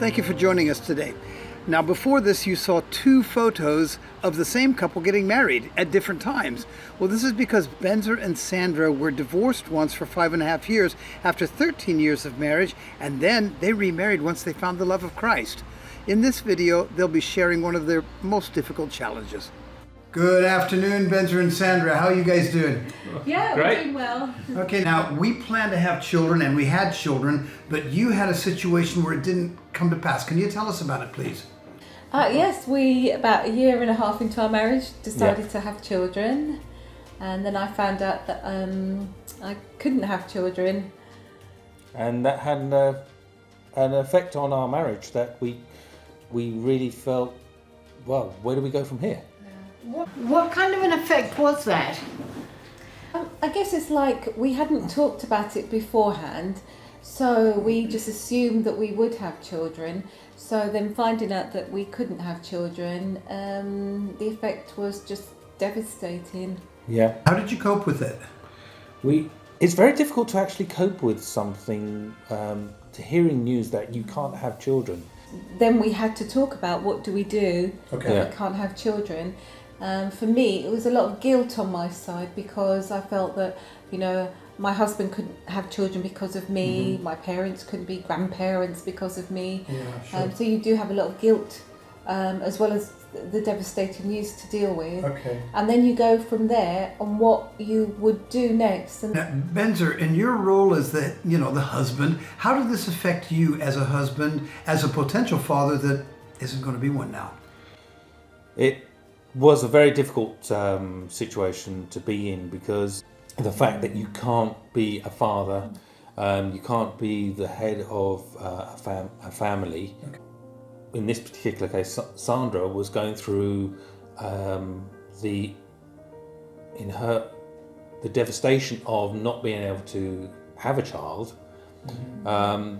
Thank you for joining us today. Now, before this, you saw two photos of the same couple getting married at different times. Well, this is because Benzer and Sandra were divorced once for 5.5 years after 13 years of marriage, and then they remarried once they found the love of Christ. In this video, they'll be sharing one of their most difficult challenges. Good afternoon, Benzer and Sandra. How are you guys doing? Yeah, Great. we're doing well. Okay, now we planned to have children and we had children, but you had a situation where it didn't come to pass. Can you tell us about it, please? Yes, we, about 1.5 years into our marriage, decided to have children. And then I found out that I couldn't have children. And that had an effect on our marriage that we really felt, well, where do we go from here? What kind of an effect was that? I guess it's like we hadn't talked about it beforehand, so we just assumed that we would have children. So then finding out that we couldn't have children, the effect was just devastating. Yeah. How did you cope with it? It's very difficult to actually cope with something, to hearing news that you can't have children. Then we had to talk about what do we do Okay. if we can't have children. For me, it was a lot of guilt on my side because I felt that, my husband couldn't have children because of me, my parents couldn't be grandparents because of me. Yeah, sure. So you do have a lot of guilt as well as the devastating news to deal with. Okay. And then you go from there on what you would do next. And Now, Benzer, in your role as the husband, how did this affect you as a husband, as a potential father that isn't going to be one now? It was a very difficult situation to be in because the fact that you can't be a father, you can't be the head of a family. Okay. In this particular case, Sandra was going through the devastation of not being able to have a child. I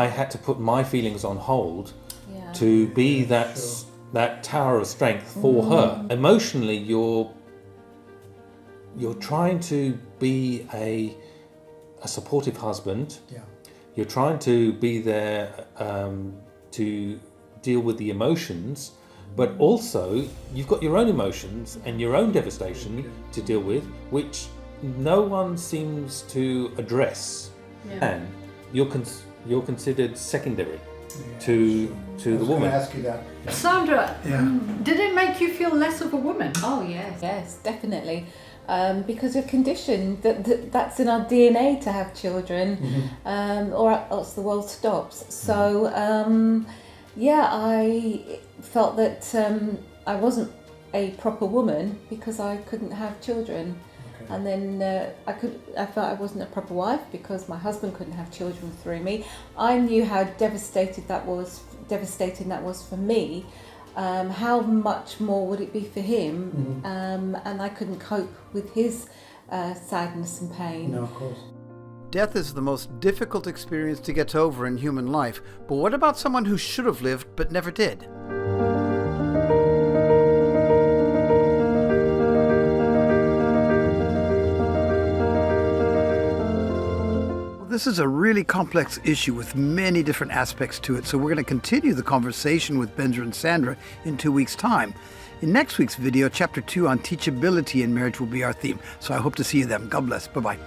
had to put my feelings on hold to be that tower of strength for her. Emotionally, you're trying to be a supportive husband. Yeah. You're trying to be there to deal with the emotions, but also you've got your own emotions and your own devastation to deal with, which no one seems to address. And you're considered secondary to the woman. Ask you that. Sandra, did it make you feel less of a woman? oh yes, definitely. Because we're conditioned that's in our DNA to have children, or else the world stops. So, I felt that I wasn't a proper woman because I couldn't have children. Okay. And then I felt I wasn't a proper wife because my husband couldn't have children through me. I knew how devastating that was for me. How much more would it be for him? And I couldn't cope with his sadness and pain. No, of course. Death is the most difficult experience to get over in human life. But what about someone who should have lived but never did? This is a really complex issue with many different aspects to it, so we're going to continue the conversation with Benzer and Sandra in 2 weeks' time. In next week's video, Chapter 2 on teachability in marriage will be our theme, so I hope to see you then. God bless. Bye-bye.